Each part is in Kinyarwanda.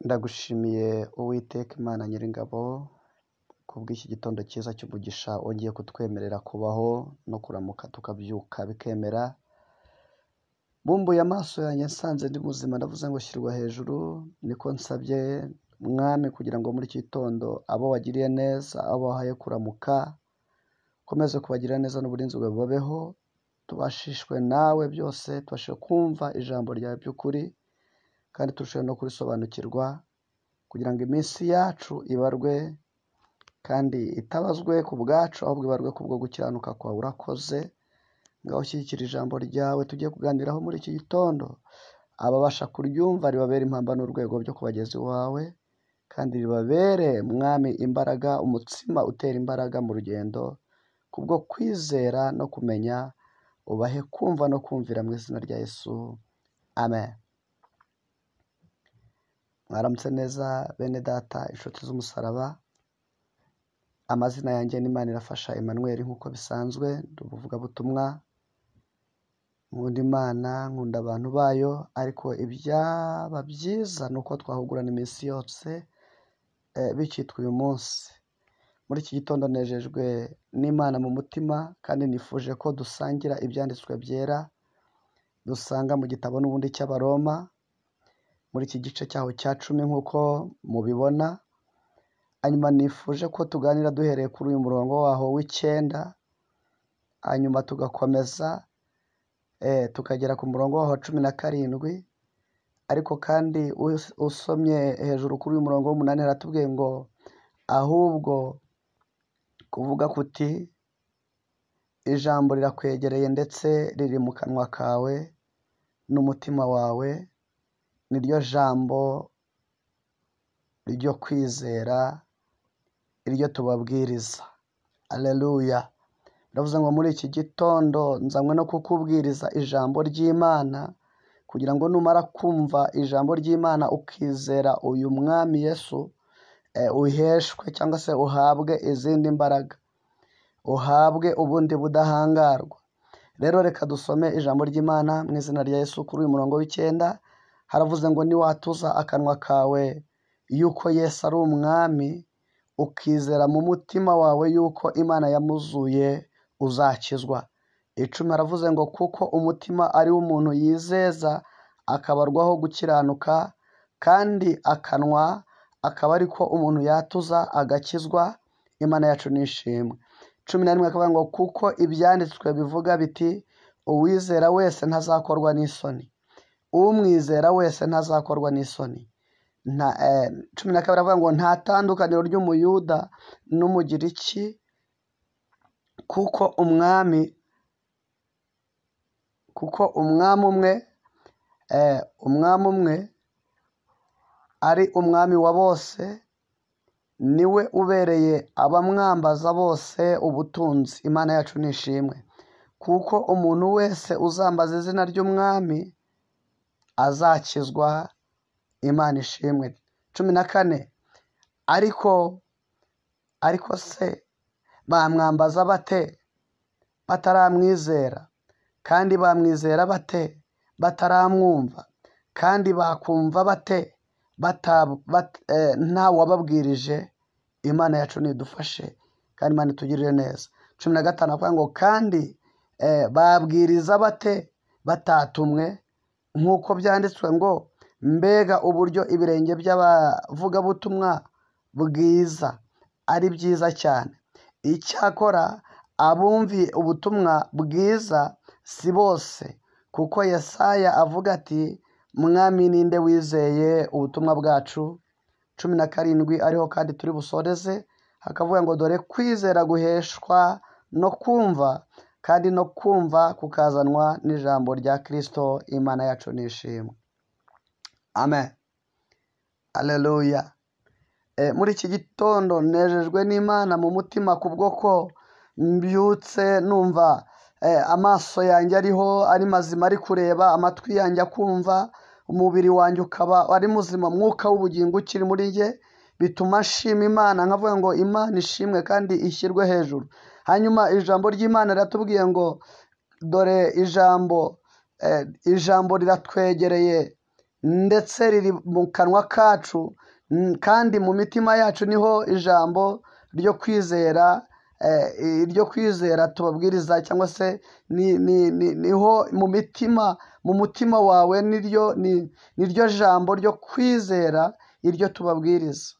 Ndagushimiye Uwiteka Imana Nyiringabo kubw'iki gitondo cyiza cy'umugisha wongeye kutwemerera kubaho no kuramuka tukabyuka bikemera. Bumbuye amaso yanjye nsanze ndi muzima, ndavuze ngo shyirwa hejuru. Niko nsabye Mwami kugira ngo muri iki gitondo abo wagiriye neza, abo wahaye kuramuka, ukomeze kubagirira neza n'uburinzi bwawe babeho. Tubashishwe nawe byose, tubashe kumva ijambo ryawe by'ukuri kandi turusheho no kurisobanukirwa, kugira ngo iminsi yacu ibarwe kandi itabazwe ku bwacu, ahubwo ibarwe ku bwo gukiranuka kwawe. Urakoze, ngaho ushyigikira ijambo ryawe tugiye kuganiraho muri iki gitondo. Ababasha kuryumva ribabere impamba n'urwego byo kubageza iwawe, kandi ribabere Mwami imbaraga, umutsima utera imbaraga mu rugendo, kubwo kwizera no kumenya. Ubahe kumva no kumvira mu izina rya Yesu, amen. Mwaramutse neza bene data, inshuti z'umusaraba. Amazina yanjye ni Manirafasha Emmanuel, nk'uko bisanzwe ndi umuvugabutumwa. Nkunda Imana, nkunda abantu bayo, ariko ibyaba byiza ni uko twahugurana iminsi yose bikitwa uyu munsi. Muri iki gitondo nejejwe n'Imana mu mutima, kandi nifuje ko dusangira ibyanditswe byera dusanga mu gitabo n'ubundi cy'Abaroma, muri iki gice cyaho cya 10 nk'uko mubibona. Hanyuma nifuje ko tuganira duhereye kuri uyu murongo waho w'9, hanyuma tugakomeza tukagera ku murongo waho 17. Ariko kandi usomye hejuru kuri uyu murongo w'8 haratubwiye ngo ahubwo kuvuga kuti ijambo rirakwegereye ndetse riri mu kanwa kawe n'umutima wawe, niryo jambo ryo kwizera, iryo tubabwiriza. Aleluya. Ndavuze ngo muri iki gitondo nzanywe no kukubwiriza ijambo ry'Imana, kugira ngo numara kumva ijambo ry'Imana ukizera uyu Mwami Yesu, uheshwe cyangwa se uhabwe izindi mbaraga, uhabwe ubundi budahangarwa. Rero reka dusome ijambo ry'Imana mu izina rya Yesu. Kuri uyu murongo w'9 haravuze ngo niwatuza akanwa kawe yuko Yesu ari umwami, ukizera mu mutima wawe yuko Imana yamuzuye, uzakizwa. 10 haravuze ngo kuko umutima ari w'umuntu yizeza akabarwaho gukiranuka, kandi akanwa akaba ariko umuntu yatuza agakizwa. Imana yacu nishimwe. 11 akavuga ngo kuko ibyanditswe bivuga biti uwizera wese ntazakorwa n'isoni, umwizera wese ntazakorwa n'isoni. 12 aravuga ngo nta tandukaniro ry'umuyuda n'umugiriki, kuko umwami umwe ari umwami wa bose, niwe ubereye abamwambaza bose ubutunzi. Imana yacu nishimwe. Kuko umuntu wese uzambaza izina ry'umwami azakizwa. Imana ishimwe. 14 ariko se bamwambaza bate bataramwizera? Kandi bamwizera bate bataramwumva? Kandi bakumva bate nta wababwirije? Imana yacu nidufashe kandi Imana itugirire neza. 15 avuga ngo kandi babwiriza bate batatumwe? Nk'uko byanditswe ngo mbega uburyo ibirenge by'abavugabutumwa bwiza ari byiza cyane. Icyakora abumviye ubutumwa bwiza si bose, kuko Yesaya avuga ati mwami ninde wizeye ubutumwa bwacu? 17 ariho kandi turi busoreze, hakavuga ngo dore kwizera guheshwa no kumva, kandi no kumva kukazanwa n'ijambo rya Kristo. Imana yacu nishimwe, amen. Aleluya. Muri iki gitondo nejejwe n'Imana mu mutima, kubwo ko mbyutse numva amaso yanjye ari mazima, ari kureba, amatwi yanjye akumva, umubiri wanjye ukaba ari muzima, mwuka w'ubugingo ukiri muri njye, bituma nshima Imana, nkavuga ngo Imana ishimwe kandi ishyirwe hejuru. Hanyuma ijambo ry'Imana riratubwiye ngo dore ijambo riratwegereye ndetse riri mu kanwa kacu, kandi mu mitima yacu niho ijambo ryo kwizera iryo kwizera tubabwiriza, cyangwa se niho mu mutima wawe niryo jambo ryo kwizera iryo tubabwiriza.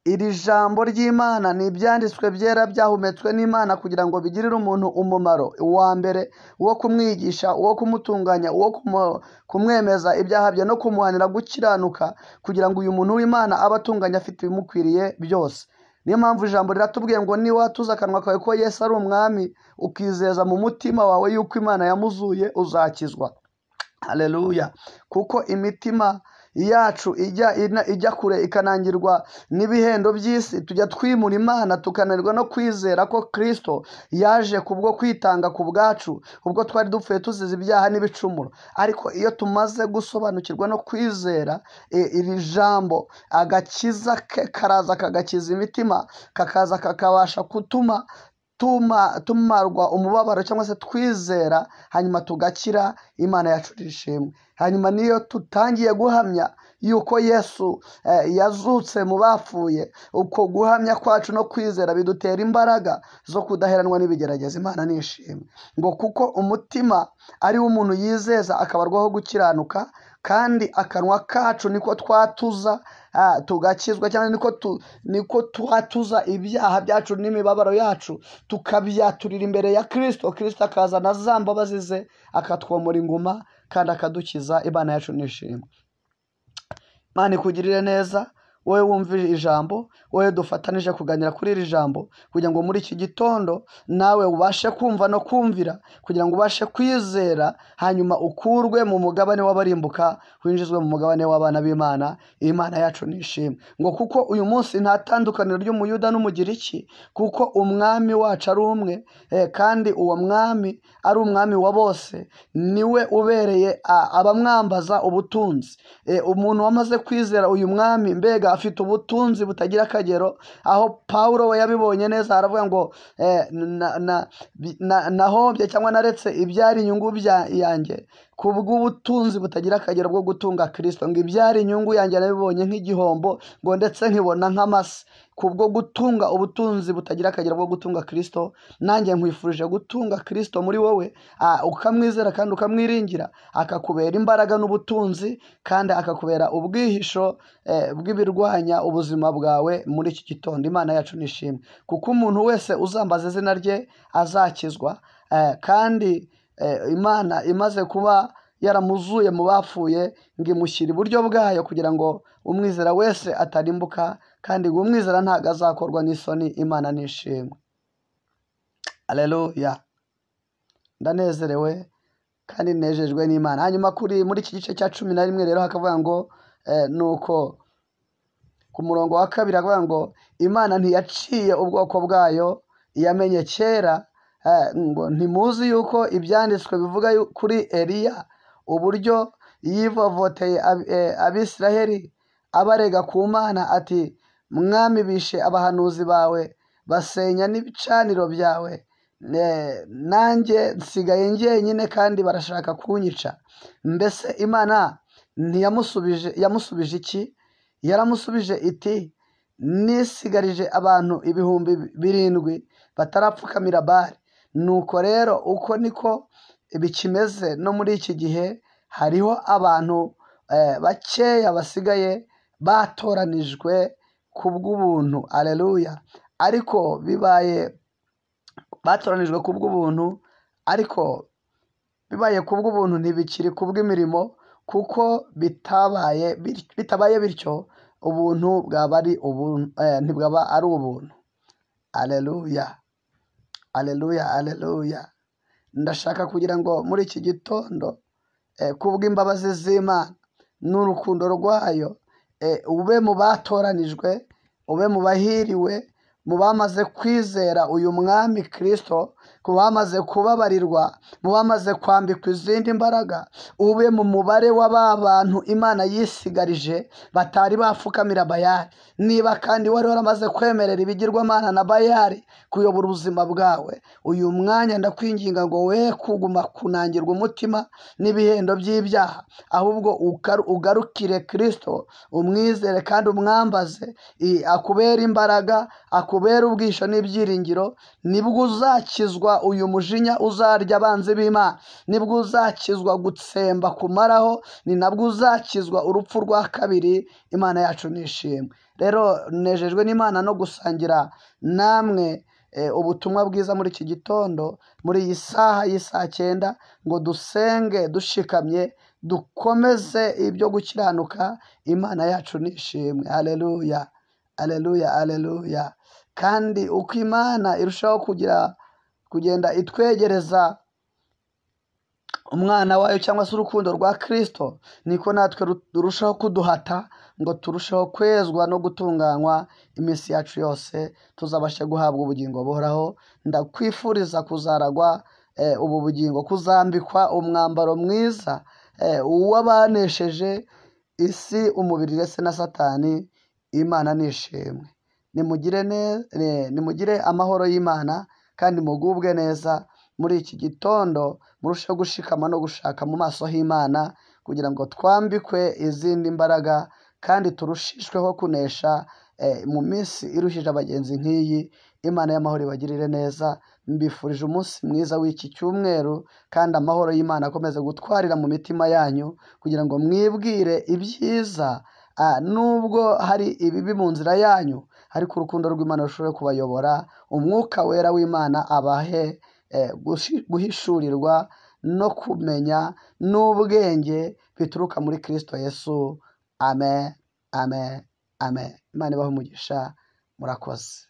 Iri jambo ry'Imana ni ibyanditswe byera byahumetswe n'Imana kugira ngo bigirire umuntu umumaro, uwa mbere uwo kumwigisha, uwo kumutunganya, uwo kumwemeza ibyaha bye no kumuhanira gukiranuka, kugira ngo uyu muntu w'Imana abe atunganye afite ibimukwiriye byose. Niyo mpamvu ijambo riratubwiye ngo niwatuza akanwa kawe ko Yesu ari umwami, ukizeza mu mutima wawe yuko Imana yamuzuye, uzakizwa. Haleluya! Kuko imitima yacu ijya kure ikanangirwa n'ibihendo by'isi, tujya twimura Imana tukananirwa no kwizera ko Kristo yaje kubwo kwitanga ku bwacu, ubwo twari dupfuye tuzize ibyaha n'ibicumuro. Ariko iyo tumaze gusobanukirwa no kwizera iri jambo, agakiza ke karaza kagakiza imitima, kakaza kakabasha gutuma tumarwa umubabaro, cyangwa se twizera, hanyuma tugakira. Imana yacu irishimwe. Hanyuma niyo tutangiye guhamya yuko Yesu yazutse mu bapfuye, uko guhamya kwacu no kwizera bidutera imbaraga zo kudaheranwa n'ibigerageza. Imana nishimwe. Ngo kuko umutima ari wo umuntu yizeza akabarwaho gukiranuka, kandi akanwa kacu niko twatuza tugakizwa, cyangwa niko twatuza ibyaha byacu n'imibabaro yacu, tukabyaturira imbere ya Kristo. Kristo akazana za mbabazi ze, akatwomora inguma kandi akadukiza. Imana yacu nishimwe. Imana ikugirire neza, wowe wumvira ijambo, wowe dufatanije kuganira kuri iri jambo, kugira ngo muri iki gitondo nawe ubashe kumva no kumvira, kugira ngo ubashe kwizera, hanyuma ukurwe mu mugabane w'abarimbuka, winjizwe mu mugabane w'abana b'Imana. Imana yacu nishimwe. Ngo kuko uyu munsi nta tandukaniro ry'umuyuda n'umugiriki, kuko umwami wacu ari umwe, kandi uwo mwami ari umwami wa bose, niwe ubereye abamwambaza ubutunzi. Umuntu wamaze kwizera uyu mwami, mbega afite ubutunzi butagira akagero. Aho Pawulo we yabibonye neza, aravuga ngo nahombye cyangwa naretse ibyari inyungu yanjye kubw'ubutunzi butagira akagero bwo gutunga Kristo. Ngo ibyari inyungu yanjye nabibonye nk'igihombo, ngo ndetse nkibona nk'amase kubwo gutunga ubutunzi butagira akagero bwo gutunga Kristo. Nanjye nkwifurije gutunga Kristo muri wowe, ukamwizera kandi ukamwiringira, akakubera imbaraga n'ubutunzi, kandi akakubera ubwihisho bw'ibirwanya ubuzima bwawe muri iki gitondo. Imana yacu nishimwe. Kuko umuntu wese uzambaza izina rye azakizwa, kandi Imana imaze kuba yaramuzuye mu bapfuye, ngo imushyira iburyo bwayo, kugira ngo umwizera wese atarimbuka, kandi ngo umwizera ntabwo azakorwa n'isoni. Imana nishimwe. Haleluya! Ndanezerewe kandi nejejwe n'Imana. Hanyuma muri iki gice cya 11 rero hakavuga ngo nuko ku murongo wa 2 hakavuga ngo Imana ntiyaciye ubwoko bwayo iyamenye kera, ngo ntimuzi yuko ibyanditswe bivuga kuri Eliya uburyo yivovoteye Abisiraheli abarega ku Mana ati, mwami bishe abahanuzi bawe, basenya n'ibicaniro byawe, nanjye nsigaye njyenyine kandi barashaka kunyica. Mbese Imana yamusubije iki? Yaramusubije iti, nisigarije abantu 7,000 batarapfukamira Bali. Nuko rero uko niko bikimeze no muri iki gihe. Hariho abantu bakeya basigaye batoranijwe kubw'ubuntu. Haleluya! Ariko batoranijwe kubw'ubuntu, ariko bibaye kubw'ubuntu ntibikiri kubw'imirimo, kuko bitabaye bityo ubuntu bwaba ari ubuntu, ntibwaba ari ubuntu. Haleluya! Haleluya! Haleluya! Ndashaka kugira ngo muri iki gitondo kubw'imbabazi z'Imana n'urukundo rwayo, ube mu batoranijwe, ube mu bahiriwe, mu bamaze kwizera uyu mwami Kristo, ku bamaze kubabarirwa, mu bamaze kwambikwa izindi mbaraga, ube mu mubare w'aba bantu Imana yisigarije batari bapfukamira Bayali. Niba kandi wari waramaze kwemerera ibigirwamana na Bayali kuyobora ubuzima bwawe, uyu mwanya ndakwinginga ngo we kuguma kunangirwa umutima n'ibihendo by'ibyaha, ahubwo ugarukire Kristo, umwizere kandi umwambaze, akubera imbaraga, akubera ubwisho n'ibyiringiro. Nibwo uzakizwa uyu mujinya uzarya abanzi b'Imana, nibwo uzakizwa gutsemba kumaraho, ni nabwo uzakizwa urupfu rwa kabiri. Imana yacu nishimwe. Rero nejejwe n'Imana no gusangira namwe ubutumwa bwiza muri iki gitondo, muri iyi saha y'isaa 9, ngo dusenge dushikamye, dukomeze ibyo gukiranuka. Imana yacu nishimwe. Haleluya, haleluya, haleluya. Kandi uko Imana irushaho kugenda itwegereza umwana wayo cyangwa se urukundo rwa Kristo, niko natwe turushaho kuduhata ngo turusheho kwezwa no gutunganywa iminsi yacu yose, tuzabashe guhabwa ubugingo buhoraho. Ndakwifuriza kuzaragwa ubu bugingo, kuzambikwa umwambaro mwiza uw'abanesheje isi, umubiri ndetse na Satani. Imana nishimwe. Nimugire amahoro y'Imana kandi mugubwe neza muri iki gitondo. Murusheho gushikama no gushaka mu maso h'Imana kugira ngo twambikwe izindi mbaraga kandi turushishweho kunesha mu minsi iruhije abagenzi nk'iyi. Imana y'amahoro ibagirire neza. Mbifurije umunsi mwiza w'iki cyumweru, kandi amahoro y'Imana akomeze gutwarira mu mitima yanyu kugira ngo mwibwire ibyiza, nubwo hari ibibi mu nzira yanyu, ariko urukundo rw'Imana rushobora kubayobora. Umwuka wera w'Imana abahe guhishurirwa no kumenya n'ubwenge bituruka muri Kristo Yesu. Amen, amen, amen. Imana ibahe umugisha. Murakoze.